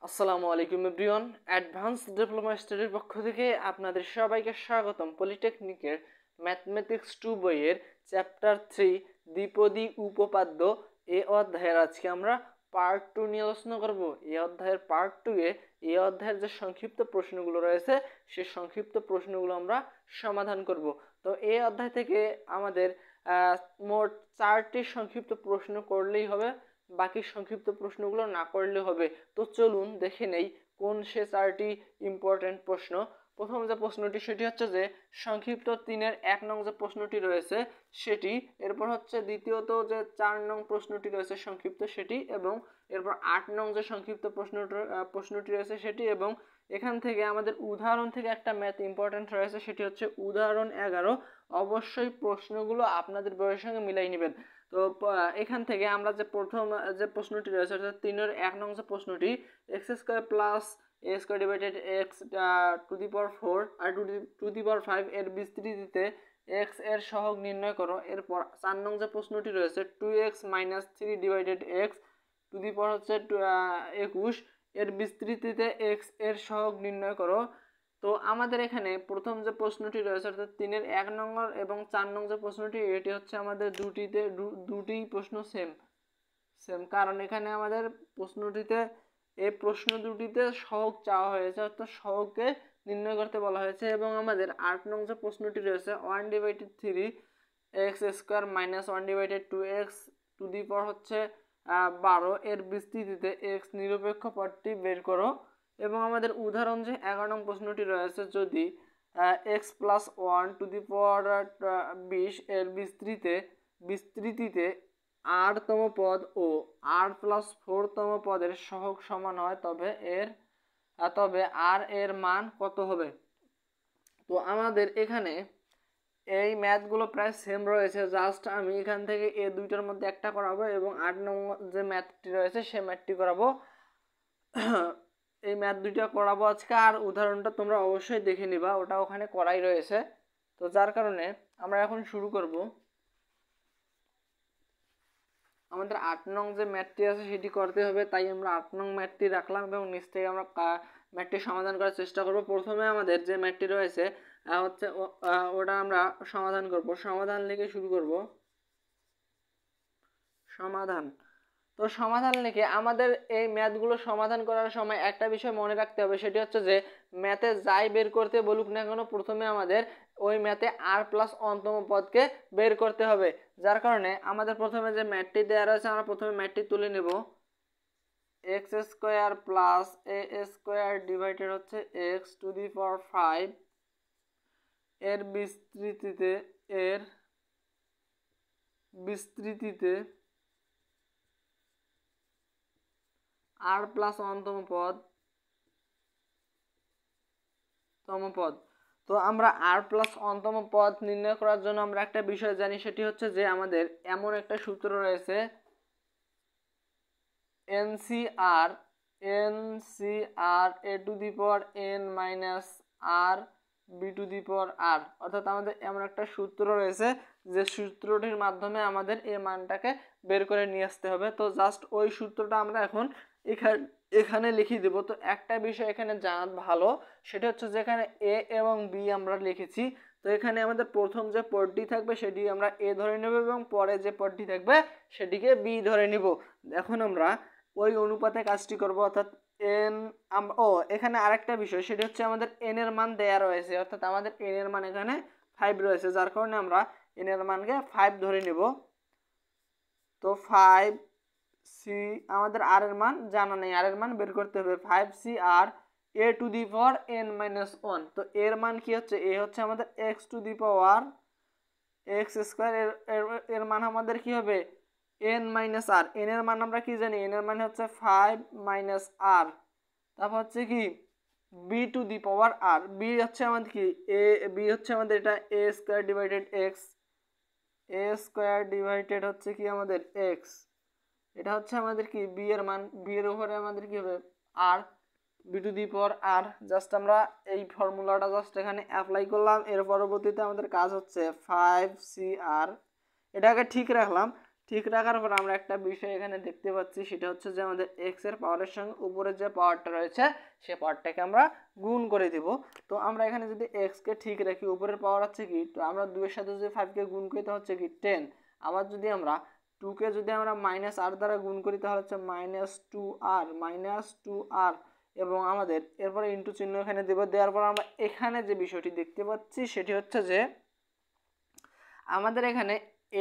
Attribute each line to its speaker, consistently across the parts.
Speaker 1: আসসালামু আলাইকুম everyone. Advance diploma স্টাডির পক্ষ থেকে আপনাদের সবাইকে স্বাগতম। পলিটেকনিকের ম্যাথমেটিক্স 2 বইয়ের চ্যাপ্টার 3 দ্বিপদী উপপাদ্য এই অধ্যায়ের আজকে আমরা পার্ট 2 নিয়ে আলোচনা করব। এই অধ্যায়ের পার্ট 2 এ এই অধ্যায়ের যে সংক্ষিপ্ত প্রশ্নগুলো রয়েছে সেই সংক্ষিপ্ত প্রশ্নগুলো আমরা সমাধান করব। তো এই অধ্যায় থেকে আমাদের মোট 4টি সংক্ষিপ্ত প্রশ্ন করলেই হবে, বাকি সংক্ষিপ্ত প্রশ্নগুলো না করলে হবে। তো চলুন দেখে নেই কোন সে 4টি ইম্পর্টেন্ট প্রশ্ন। প্রথম যে প্রশ্নটি সেটি হচ্ছে যে সংক্ষিপ্ত 3-এর 1 নং যে প্রশ্নটি রয়েছে সেটি, এরপর হচ্ছে দ্বিতীয়ত যে 4 নং প্রশ্নটি রয়েছে সংক্ষিপ্ত সেটি, এবং এরপর 8 নং যে সংক্ষিপ্ত প্রশ্নটি রয়েছে সেটি, এবং এখান থেকে আমাদের উদাহরণ থেকে একটা ম্যাথ ইম্পর্টেন্ট রয়েছে সেটি হচ্ছে উদাহরণ 11। অবশ্যই প্রশ্নগুলো আপনাদের বইয়ের সঙ্গে মিলাই নেবেন। তো এখান থেকে আমরা যে প্রথম যে প্রশ্নটি রয়েছে অর্থাৎ 3-এর 1 নং যে প্রশ্নটি, X square plus A square divided X to the power 4 আর টু দি পাওয়ার 5 এর বিস্তৃতিতে এক্স এর সহগ নির্ণয় করো। এরপর 4 নং যে প্রশ্নটি রয়েছে 2x minus 3 divided X to the power হচ্ছে 21 এর বিস্তৃতিতে এক্স এর সহগ নির্ণয় করো। তো আমাদের এখানে প্রথম যে প্রশ্নটি রয়েছে অর্থাৎ 3-এর 1 নম্বর এবং 4 নং যে প্রশ্নটি, এটি হচ্ছে আমাদের দুটি প্রশ্ন সেম সেম, কারণ এখানে আমাদের প্রশ্নটিতে এই প্রশ্ন দুটিতে সহগ চাওয়া হয়েছে অর্থাৎ সহগকে নির্ণয় করতে বলা হয়েছে। এবং আমাদের 8 নং যে প্রশ্নটি রয়েছে 1/3 X square minus 1/2x to the power হচ্ছে 12 এর বিস্তৃতিতে এক্স নিরপেক্ষ পদটি বের করো। এবং আমাদের উদাহরণ যে 11 নং প্রশ্নটি রয়েছে, যদি এক্স প্লাস 1 টু দি পাওয়ার 20 এর বিস্তৃতিতে r তম পদ ও r প্লাস 4 তম পদের সহগ সমান হয় তবে r এর মান কত হবে। তো আমাদের এখানে এই ম্যাথগুলো প্রায় সেম রয়েছে, জাস্ট আমি এখান থেকে এই দুইটার মধ্যে একটা করাবো এবং 8 নম্বর যে ম্যাথটি রয়েছে সেই ম্যাথটি করাবো। এই ম্যাথ দুইটা করাবো আজকে, আর উদাহরণটা তোমরা অবশ্যই দেখে নিবা, ওটা ওখানে করাই রয়েছে। তো যার কারণে আমরা এখন শুরু করব। আমাদের 8 নং যে ম্যাথটি আছে সেটি করতে হবে, তাই আমরা 8 নং ম্যাথটি রাখলাম এবং নিচ থেকে আমরা ম্যাথটি সমাধান করার চেষ্টা করব। প্রথমে আমাদের যে ম্যাথটি রয়েছে হচ্ছে ওটা আমরা সমাধান করব। সমাধান লিখে শুরু করব। সমাধান। তো সমাধান লিখে আমাদের এই ম্যাথগুলো সমাধান করার সময় একটা বিষয় মনে রাখতে হবে, সেটি হচ্ছে যে ম্যাথে যাই বের করতে বলুক না কেন প্রথমে আমাদের ওই ম্যাথে আর প্লাস অন্তম পদকে বের করতে হবে। যার কারণে আমাদের প্রথমে যে ম্যাথটি দেওয়া রয়েছে আমরা প্রথমে ম্যাথটি তুলে নেব। X square plus A square divided হচ্ছে এক্স টু দি পাওয়ার 5 এর বিস্তৃতিতে আর প্লাস অন্তম পদ। তো আমরা আর প্লাস অন্তম পদ নির্ণয় করার জন্য আমরা একটা বিষয় জানি, সেটি হচ্ছে যে আমাদের এমন একটা সূত্র রয়েছে NCR A to the power N minus R B to the power R, অর্থাৎ আমাদের এমন একটা সূত্র রয়েছে যে সূত্রটির মাধ্যমে আমাদের এই মানটাকে বের করে নিয়ে আসতে হবে। তো জাস্ট ওই সূত্রটা আমরা এখন এখানে লিখে দেব। তো একটা বিষয় এখানে জানা ভালো, সেটা হচ্ছে যেখানে এ এবং বি আমরা লিখেছি, তো এখানে আমাদের প্রথম যে পদটি থাকবে সেটি আমরা এ ধরে নেব এবং পরে যে পদটি থাকবে সেটিকে বি ধরে নিব। এখন আমরা ওই অনুপাতে কাজটি করব, অর্থাৎ এন এখানে আরেকটা বিষয়, সেটা হচ্ছে আমাদের এন এর মান দেয়া রয়েছে, অর্থাৎ আমাদের এন এর মান এখানে 5 রয়েছে, যার কারণে আমরা এন এর মানকে 5 ধরে নেব। তো 5 সি, আমাদের আর এর মান জানা নেই, আর এর মান বের করতে হবে। 5 C R A to the power N minus 1। তো এর মান কি হচ্ছে, এ হচ্ছে আমাদের X to the power X square, এর মান আমাদের কি হবে এন মাইনাস আর। এন এর মান আমরা কি জানি, এন এর মান হচ্ছে 5 মাইনাস আর, তারপর হচ্ছে কি B to the power R. B হচ্ছে আমাদের কি বি হচ্ছে আমাদের এটা A square divided X, A square divided হচ্ছে কি আমাদের এক্স, এটা হচ্ছে আমাদের কি বি এর মান। বি এর উপরে আমাদের কি হবে R, B to the power R. Just আমরা এই ফর্মুলাটা জাস্ট এখানে অ্যাপ্লাই করলাম। এর পরবর্তীতে আমাদের কাজ হচ্ছে 5 সি আর, এটাকে ঠিক রাখলাম। ঠিক রাখার পর আমরা একটা বিষয় এখানে দেখতে পাচ্ছি, সেটা হচ্ছে যে আমাদের এক্স এর পাওয়ারের সঙ্গে উপরে যে পাওয়ারটা রয়েছে সে পাওয়ারটাকে আমরা গুণ করে দিব। তো আমরা এখানে যদি এক্স কে ঠিক রাখি, উপরের পাওয়ার হচ্ছে কি, তো আমরা 2 এর সাথে যদি 5 কে গুণ করি তাহলে হচ্ছে কি 10। আবার যদি আমরা 2 কে যদি আমরা -r দ্বারা গুণ করি তাহলে হচ্ছে -2r এবং আমাদের এরপরে ইনটু চিহ্ন এখানে দেব। দেওয়ার পর আমরা এখানে যে বিষয়টি দেখতে পাচ্ছি সেটি হচ্ছে যে আমাদের এখানে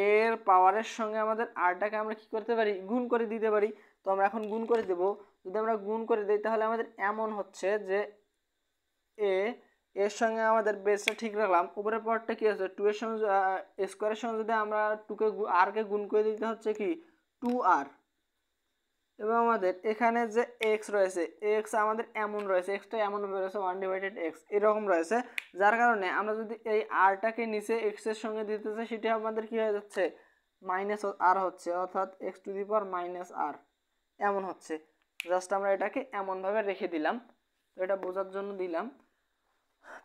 Speaker 1: এর পাওয়ারের সঙ্গে আমাদের আরটাকে আমরা কি করতে পারি, গুণ করে দিতে পারি। তো আমরা এখন গুণ করে দেব। যদি আমরা গুণ করে দিই তাহলে আমাদের এমন হচ্ছে যে এর সঙ্গে আমাদের বেসটা ঠিক রাখলাম, উপরের পাওয়ারটা কি আছে 2 এর সঙ্গে স্কোয়ারের সঙ্গে যদি আমরা 2 কে r কে গুণ করে দিতে হচ্ছে কি 2r, এবং আমাদের এখানে যে x রয়েছে, x আমাদের এমন রয়েছে, xটা এমন রয়েছে 1/x এরকম রয়েছে, যার কারণে আমরা যদি এই rটাকে নিচে x এর সঙ্গে দিতে চাই সেটা আমাদের কি হয়ে যাচ্ছে -r হচ্ছে, অর্থাৎ x⁻⁻r এমন হচ্ছে। জাস্ট আমরা এটাকে এমনভাবে রেখে দিলাম, তো এটা বোঝার জন্য দিলাম।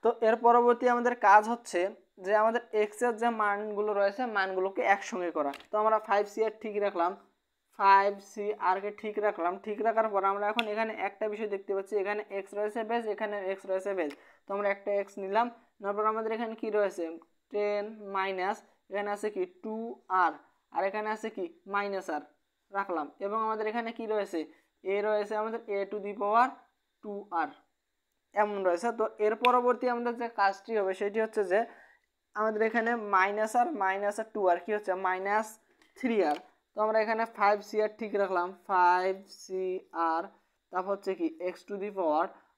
Speaker 1: তো এর পরবর্তী আমাদের কাজ হচ্ছে যে আমাদের x এর যে মানগুলো রয়েছে মানগুলোকে একসঙ্গে করা। তো আমরা 5c এর ঠিক রাখলাম, 5cr কে ঠিক রাখলাম। ঠিক রাখার পর আমরা এখন এখানে একটা বিষয় দেখতে পাচ্ছি, এখানে x রয়েছে বেস, এখানে x রয়েছে বেস। তো আমরা একটা x নিলাম, তারপর আমাদের এখানে কি রয়েছে 10 মাইনাস, এখানে আছে কি 2r আর এখানে আছে কি -r রাখলাম, এবং আমাদের এখানে কি রয়েছে a রয়েছে আমাদের a⁻2r এমন রয়েছে। তো এর পরবর্তী আমাদের যে কাজটি হবে সেটি হচ্ছে যে আমাদের এখানে -r 2r কি হচ্ছে -3r। তো আমরা এখানে 5cr ঠিক রাখলাম, 5cr, তারপর হচ্ছে কি x⁻,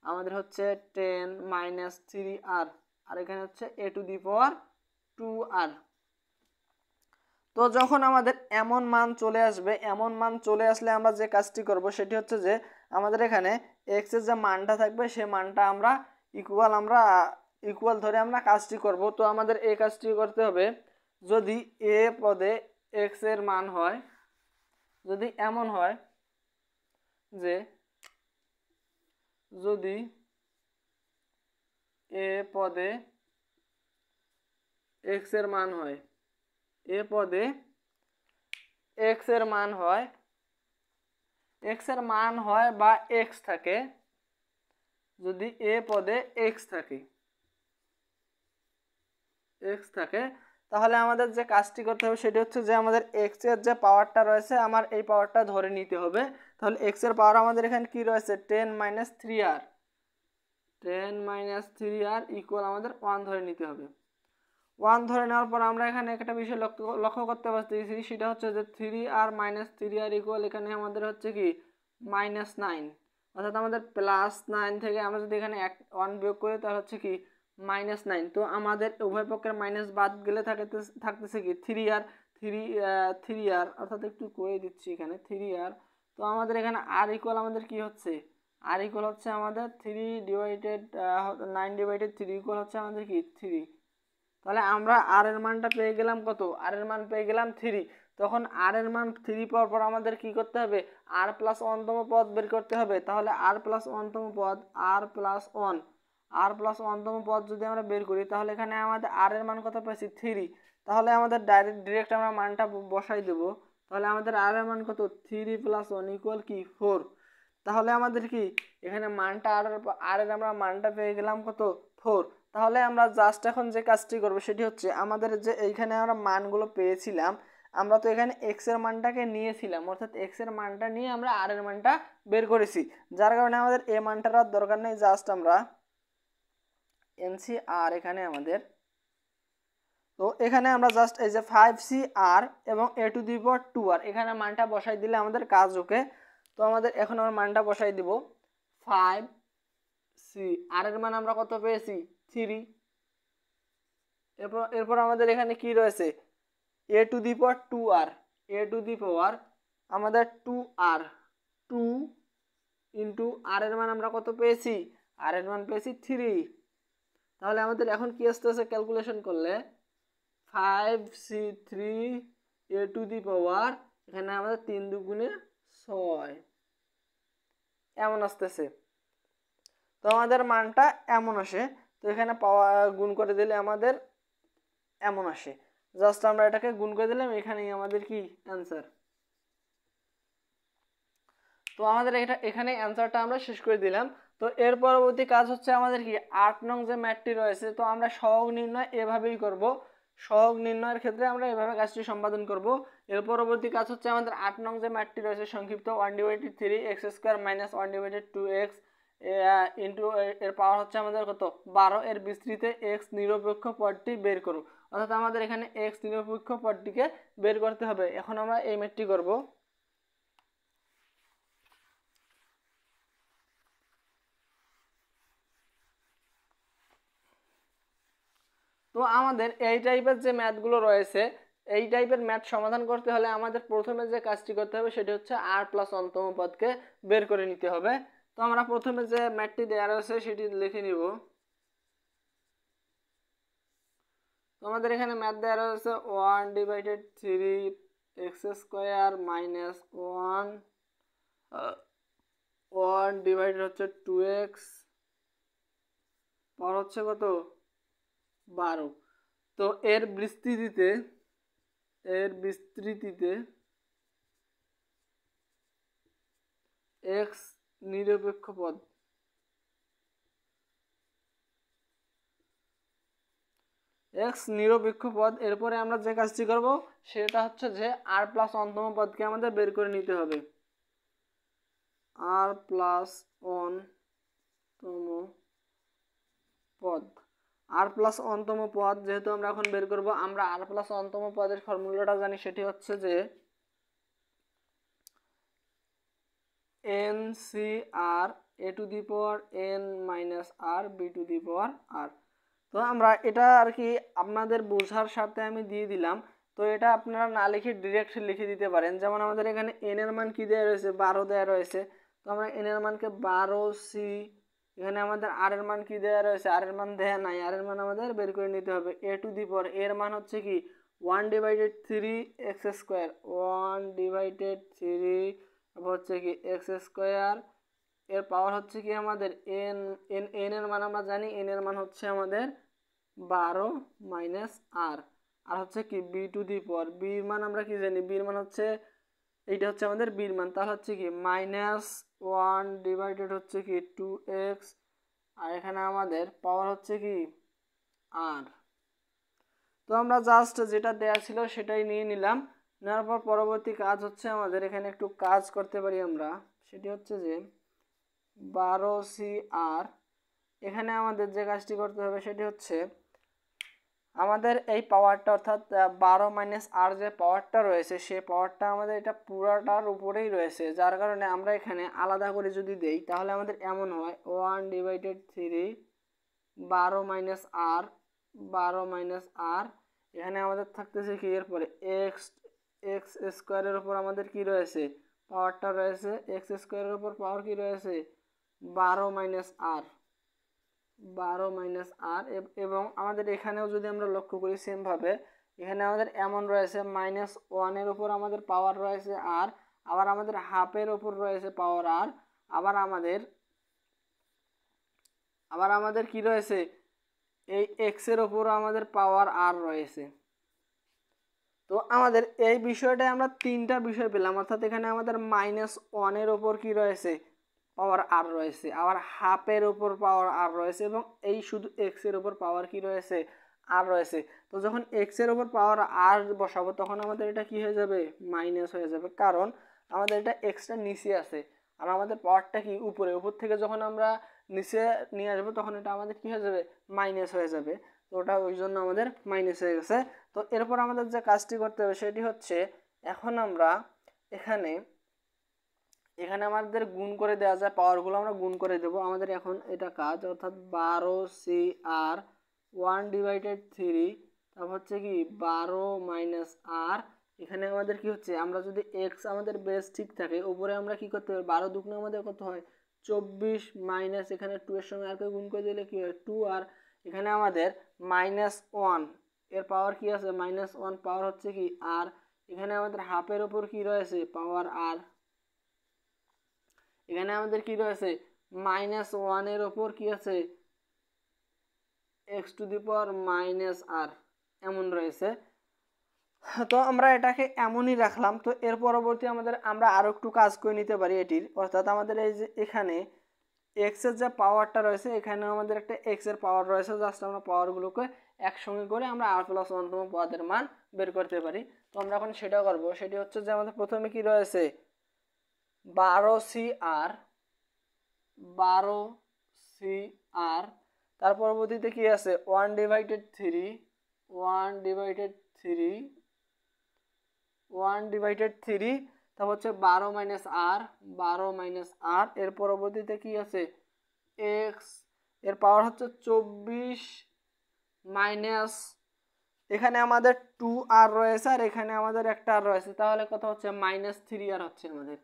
Speaker 1: আমাদের হচ্ছে 10 3r আর এখানে হচ্ছে a⁻2r। তো যখন আমাদের এমন মান চলে আসবে, এমন মান চলে আসলে আমরা যে কাজটি করব সেটি হচ্ছে যে আমাদের এখানে x এর যে মানটা থাকবে সেই মানটা আমরা ইকুয়াল ধরে আমরা কাজটি করব। তো আমাদের এই কাজটি করতে হবে, যদি a পদে x এর মান হয়, যদি এমন হয় যে যদি a পদে x এর মান হয়, a পদে x এর মান হয়, x এর মান হয় বা x থাকে, যদি a পদে x থাকে, তাহলে আমাদের যে কাজটি করতে হবে সেটি হচ্ছে যে আমাদের x এর যে পাওয়ারটা রয়েছে আমার এই পাওয়ারটা ধরে নিতে হবে। তাহলে x এর পাওয়ার আমাদের এখানে কি রয়েছে 10 3r, 10 3r ইকুয়াল আমাদের 1 ধরে নিতে হবে। 1 ধরে নেওয়ার পর আমরা এখানে একটা বিষয় লক্ষ্য করতে পারছি, সেটা হচ্ছে যে 3r - 3r ইকুয়াল এখানে আমাদের হচ্ছে কি -9, অর্থাৎ আমাদের +9 থেকে আমরা যদি এখানে 1 বিয়োগ করি তাহলে হচ্ছে কি -9। তো আমাদের উভয় পক্ষের মাইনাস বাদ গেলে থাকতেছে কি 3r, অর্থাৎ একটু করে দিচ্ছি এখানে 3r। তো আমাদের এখানে r ইকুয়াল আমাদের কি হচ্ছে, r ইকুয়াল হচ্ছে আমাদের 9/3 ইকুয়াল হচ্ছে আমাদের কি 3। তাহলে আমরা r এর মানটা পেয়ে গেলাম কত, r এর মান পেয়ে গেলাম 3। তখন r এর মান 3 পাওয়ার পর আমাদের কি করতে হবে, r + 1 তম পদ বের করতে হবে। তাহলে r + 1 তম পদ, r + 1 তম পদ যদি আমরা বের করি তাহলে এখানে আমাদের r এর মান কত পাচ্ছি 3। তাহলে আমাদের ডিরেক্ট আমরা মানটা বসাই দেব। তাহলে আমাদের r এর মান কত 3 + 1 ইকুয়াল কি 4। তাহলে আমাদের কি এখানে মানটা r এর আমরা মানটা পেয়ে গেলাম কত 4। তাহলে আমরা জাস্ট এখন যে কাজটি করব সেটি হচ্ছে আমাদের যে এইখানে আমরা মানগুলো পেয়েছিলাম, আমরা তো এখানে x এর মানটাকে নিয়েছিলাম, অর্থাৎ x এর মানটা নিয়ে আমরা r এর মানটা বের করেছি, যার কারণে আমাদের এই মানটার আর দরকার নেই। জাস্ট আমরা NCR এখানে আমাদের, তো এখানে আমরা জাস্ট এই যে 5cr এবং a⁻2r এখানে মানটা বসাই দিলে আমাদের কাজ ওকে। তো আমাদের এখন আমরা মানটা বসাই দিব, 5c, r এর মান আমরা কত পেয়েছি 3। এরপর আমাদের এখানে কি রয়েছে a⁻2r, আমাদের 2r, 2 ইন্টু r এর মান আমরা কত পেয়েছি, r এর মান পেয়েছি 3। তাহলে আমাদের এখন কি আসতেছে ক্যালকুলেশন করলে 5c3 a⁻, এখানে আমাদের 3 দুগুণে 6 এমন আসতেছে। তো আমাদের মানটা এমন আসে, তো এখানে পাওয়ার গুণ করে দিলে আমাদের এমন আসে। জাস্ট আমরা এটাকে গুণ করে দিলাম, এখানেই আমাদের কি অ্যান্সার। তো আমাদের এখানে অ্যান্সারটা আমরা শেষ করে দিলাম। তো এর পরবর্তী কাজ হচ্ছে আমাদের কি 8 নং যে ম্যাথটি রয়েছে, তো আমরা সহগ নির্ণয় এভাবেই করব। সহগ নির্ণয়ের ক্ষেত্রে আমরা এভাবে কাজটি সম্পাদন করব। এর পরবর্তী কাজ হচ্ছে আমাদের 8 নং যে ম্যাথটি রয়েছে সংক্ষিপ্ত 1/3 x² - 1/2x ইন্টু এর পাওয়ার হচ্ছে আমাদের কত 12, এর বিস্তৃতে x নিরপেক্ষ পদটি বের করো। অর্থাৎ আমাদের এখানে x নিরপেক্ষ পদটিকে বের করতে হবে। এখন আমরা এই ম্যাথটি করব। তো আমাদের এই টাইপের যে ম্যাথগুলো রয়েছে, এই টাইপের ম্যাথ সমাধান করতে হলে আমাদের প্রথমে যে কাজটি করতে হবে সেটি হচ্ছে r প্লাস অন্তম পদকে বের করে নিতে হবে। তো আমরা প্রথমে যে ম্যাথটি দেওয়া রয়েছে সেটি লিখে নিব। তো আমাদের এখানে ম্যাথ দেওয়া রয়েছে 1/3 x² - 1 ডিভাইডেড হচ্ছে 2x পাওয়ার হচ্ছে কত 12। তো এর বিস্তৃতিতে x নিরপেক্ষ পদ, এরপরে আমরা যে কাজটি করব সেটা হচ্ছে যে r প্লাস অন্তম পদকে আমাদের বের করে নিতে হবে। r প্লাস অন্তম পদ যেহেতু আমরা এখন বের করব, আমরা r প্লাস অন্তম পদের ফর্মুলাটা জানি, সেটি হচ্ছে যে NCR a⁻n−r তো আমরা এটা আর কি আপনাদের বোঝার সাথে আমি দিয়ে দিলাম। তো এটা আপনারা না লিখে ডিরেক্ট লিখে দিতে পারেন। যেমন আমাদের এখানে n এর মান কি দেওয়া রয়েছে 12 দেওয়া রয়েছে, তো আমরা n এর মানকে 12c, এখানে আমাদের r এর মান কি দেওয়া রয়েছে, r এর মান দেয়া নাই, r এর মান আমাদের বের করে নিতে হবে। এর মান হচ্ছে কি 1/3 1/3 হচ্ছে কি x², এর পাওয়ার হচ্ছে কি আমাদের n এর মান আমরা জানি, n এর মান হচ্ছে আমাদের 12 মাইনাস r, আর হচ্ছে কি b এর মান আমরা কি জানি, b এর মান হচ্ছে এইটা হচ্ছে আমাদের b এর মান, তাহলে হচ্ছে কি -1 ডিভাইডেড হচ্ছে কি 2x, আর এখানে আমাদের পাওয়ার হচ্ছে কি r। তো আমরা জাস্ট যেটা দেয়া ছিল সেটাই নিয়ে নিলাম। নেওয়ার পর পরবর্তী কাজ হচ্ছে আমাদের এখানে একটু কাজ করতে পারি আমরা, সেটি হচ্ছে যে 12cr, এখানে আমাদের যে কাজটি করতে হবে সেটি হচ্ছে আমাদের এই পাওয়ারটা অর্থাৎ 12 মাইনাস r যে পাওয়ারটা রয়েছে সেই পাওয়ারটা আমাদের এটা পুরাটার উপরেই রয়েছে, যার কারণে আমরা এখানে আলাদা করে যদি দেই তাহলে আমাদের এমন হয় 1/3 12 মাইনাস r, এখানে আমাদের থাকতেছে কি এরপরে x² এর উপর আমাদের কি রয়েছে পাওয়ারটা রয়েছে, x² এর উপর পাওয়ার কি রয়েছে 12 মাইনাস r, এবং আমাদের এখানেও যদি আমরা লক্ষ্য করি সেম ভাবে এখানে আমাদের এমন রয়েছে -1 এর উপর আমাদের পাওয়ার রয়েছে r, আবার আমাদের হাফের উপর রয়েছে পাওয়ার r, আবার আমাদের কি রয়েছে এই x এর উপর আমাদের পাওয়ার r রয়েছে। তো আমাদের এই বিষয়টায় আমরা তিনটা বিষয় পেলাম, অর্থাৎ এখানে আমাদের -1 এর উপর কি রয়েছে পাওয়ার r রয়েছে, আবার হাফের উপর পাওয়ার r রয়েছে, এবং এই শুধু x এর উপর পাওয়ার কি রয়েছে r রয়েছে। তো যখন x এর উপর পাওয়ার r বসাবো তখন আমাদের এটা কি হয়ে যাবে মাইনাস হয়ে যাবে, কারণ আমাদের এটা এক্সট্রা নিচে আছে আর আমাদের পাওয়ারটা কি উপর থেকে যখন আমরা নিচে নিয়ে আসবো তখন এটা আমাদের কি হয়ে যাবে মাইনাস হয়ে যাবে। তো ওটা ওই জন্য আমাদের মাইনাস হয়ে গেছে। তো এরপর আমাদের যে কাজটি করতে হবে সেটি হচ্ছে এখন আমরা এখানে আমাদের গুণ করে দেওয়া যায়, পাওয়ারগুলো আমরা গুণ করে দেব। আমাদের এখন এটা কাজ, অর্থাৎ 12cr 1/3, তারপর হচ্ছে কি 12 মাইনাস r, এখানে আমাদের কি হচ্ছে আমরা যদি x আমাদের বেস ঠিক থাকে উপরে আমরা কি করতে পারি 12 দুগুণে আমাদের কত হয় 24, মাইনাস এখানে 2 এর সঙ্গে আর কে গুণ করে দিলে কি হয় 2, আর এখানে আমাদের -1 এর পাওয়ার কি আছে -1 পাওয়ার হচ্ছে কি r, এখানে আমাদের হাফের উপর কি রয়েছে পাওয়ার r, এখানে আমাদের কি রয়েছে -1 এর উপর কি আছে x⁻⁻r এমন রয়েছে। তো আমরা এটাকে এমনই রাখলাম। তো এর পরবর্তী আমরা আরো একটু কাজ করে নিতে পারি এটির, অর্থাৎ আমাদের এই যে এখানে এক্স এর যে পাওয়ারটা রয়েছে, এখানে আমাদের একটা এক্স এর পাওয়ার রয়েছে, জাস্ট আমরা পাওয়ারগুলোকে একসঙ্গে করে আমরা আর প্লাস ওয়ানতম পদের মান বের করতে পারি। তো আমরা এখন সেটা করব। সেটি হচ্ছে যে আমাদের প্রথমে কি রয়েছে 12 CR, 12 CR, তার পরবর্তীতে কি আছে 1/3, 1/3, 1/3, তারপর হচ্ছে 12 - R, 12 - R, এর পরবর্তীতে কি আছে এক্স, এর পাওয়ার হচ্ছে 24 মাইনাস, এখানে আমাদের 2R রয়েছে আর এখানে আমাদের একটা আর রয়েছে, তাহলে কত হচ্ছে -3R হচ্ছে আমাদের,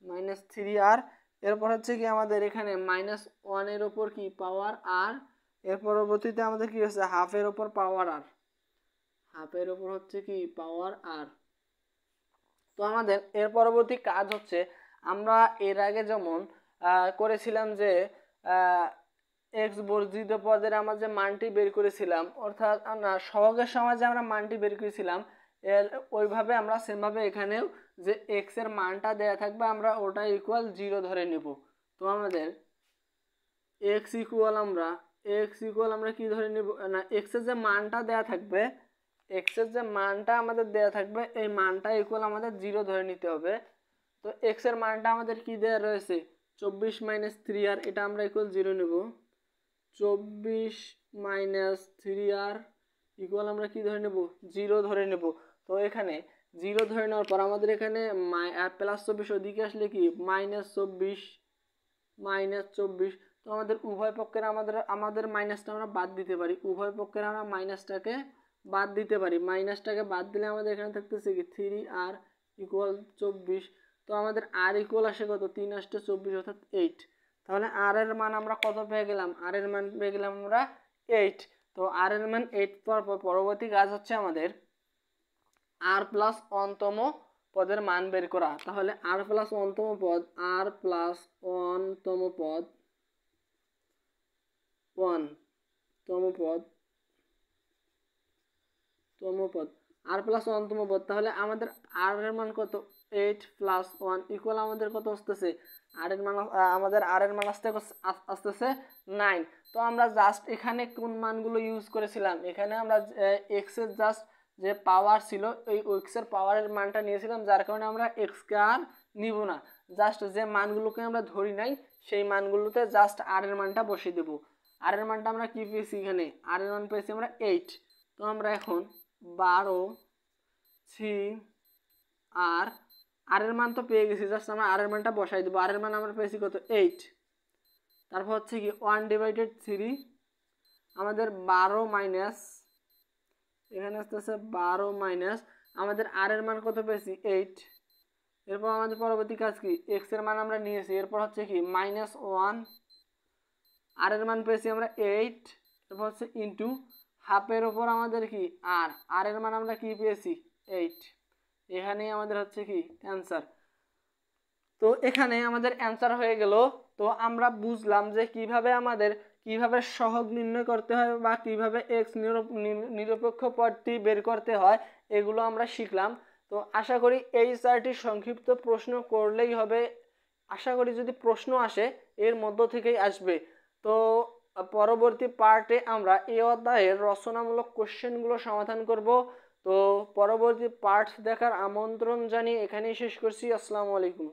Speaker 1: -3R। এরপর হচ্ছে কি আমাদের এখানে -1 এর উপর কি পাওয়ার আর, এর পরবর্তীতে আমাদের কি হচ্ছে হাফের উপর পাওয়ার আর, হাফের উপর হচ্ছে কি পাওয়ার আর। তো আমাদের এর পরবর্তী কাজ হচ্ছে আমরা এর আগে যেমন করেছিলাম যে এক্স বর্ধিত পদের আমরা যে মানটি বের করেছিলাম, অর্থাৎ আমরা সহগের সময় যে আমরা মানটি বের করেছিলাম, এর ওইভাবে আমরা সেমভাবে এখানেও যে এক্স এর মানটা দেয়া থাকবে আমরা ওটা ইকুয়াল 0 ধরে নেব। তো আমাদের এক্স ইকুয়াল আমরা কি ধরে নেব না, এক্স এর যে মানটা দেয়া থাকবে, এক্স এর যে মানটা আমাদের দেয়া থাকবে এই মানটা ইকুয়াল আমাদের 0 ধরে নিতে হবে। তো এক্স এর মানটা আমাদের কি দেয়া রয়েছে 24 - 3R, এটা আমরা ইকুয়াল 0 নেব। 24 - 3R ইকুয়াল আমরা কি ধরে নেব 0 ধরে নেব। তো এখানে 0 ধরে নেওয়ার পর আমাদের এখানে +24 ওদিকে আসলে কি -24, -24। তো আমাদের উভয় পক্ষের আমাদের মাইনাসটা আমরা বাদ দিতে পারি, উভয় পক্ষের আমরা মাইনাসটাকে বাদ দিতে পারি। মাইনাসটাকে বাদ দিলে আমাদের এখানে থাকতেছে কি 3R ইকুয়াল 24। তো আমাদের আর ইকুয়াল আসে কত 3 × 8 = 24 অর্থাৎ 8। তাহলে আর এর মান আমরা কত পেয়ে গেলাম, আর এর মান পেয়ে গেলাম আমরা 8। তো আর এর মান 8 পাওয়ার পর পরবর্তী কাজ হচ্ছে আমাদের আর প্লাস 1 তম পদের মান বের করা। তাহলে আর প্লাস 1 তম পদ, আর প্লাস 1 তম পদ, 1 তম পদ, আর প্লাস 1 তম পদ। তাহলে আমাদের আর এর মান কত 8 + 1 ইকুয়াল আমাদের কত আসতেছে আর এর মান, আমাদের আর এর মান আসতেছে 9। তো আমরা জাস্ট এখানে কোন মানগুলো ইউজ করেছিলাম, এখানে আমরা এক্স এর জাস্ট যে পাওয়ার ছিল এই এক্স এর পাওয়ারের মানটা নিয়েছিলাম, যার কারণে আমরা এক্স কে আর নিব না, জাস্ট যে মানগুলোকে আমরা ধরি নাই সেই মানগুলোতে জাস্ট আর এর মানটা বসিয়ে দেব। আর এর মানটা আমরা কি পেয়েছি, এখানে আর এর মান পেয়েছি আমরা 8। তো আমরা এখন 12 আর এর মান তো পেয়ে গেছি, জাস্ট আমরা আর এর মানটা বসাই দেবো। আর এর মান আমরা পেয়েছি কত 8। তারপর হচ্ছে কি 1/3 আমাদের 12 মাইনাস, এখানে আসতেছে 12 মাইনাস, আমাদের আর এর মান কত পেয়েছি 8। এরপর আমাদের পরবর্তী কাজ কি এক্স এর মান আমরা নিয়েছি, এরপর হচ্ছে কি -1, আর এর মান পেয়েছি আমরা 8, এরপর হচ্ছে ইনটু হাফের ওপর আমাদের কি আর এর মান আমরা কি পেয়েছি 8। এখানেই আমাদের হচ্ছে কি অ্যান্সার। তো এখানে আমাদের অ্যান্সার হয়ে গেল। তো আমরা বুঝলাম যে কিভাবে সহগ নির্ণয় করতে হয় বা কিভাবে এক্স নিরপেক্ষ পদটি বের করতে হয়, এগুলো আমরা শিখলাম। তো আশা করি এই 4টি সংক্ষিপ্ত প্রশ্ন করলেই হবে। আশা করি যদি প্রশ্ন আসে এর মধ্য থেকেই আসবে। তো পরবর্তী পার্টে আমরা এই অধ্যায়ের রচনামূলক কোশ্চেনগুলো সমাধান করব। তো পরবর্তী পার্ট দেখার আমন্ত্রণ জানিয়ে এখানেই শেষ করছি। আসসালামু আলাইকুম।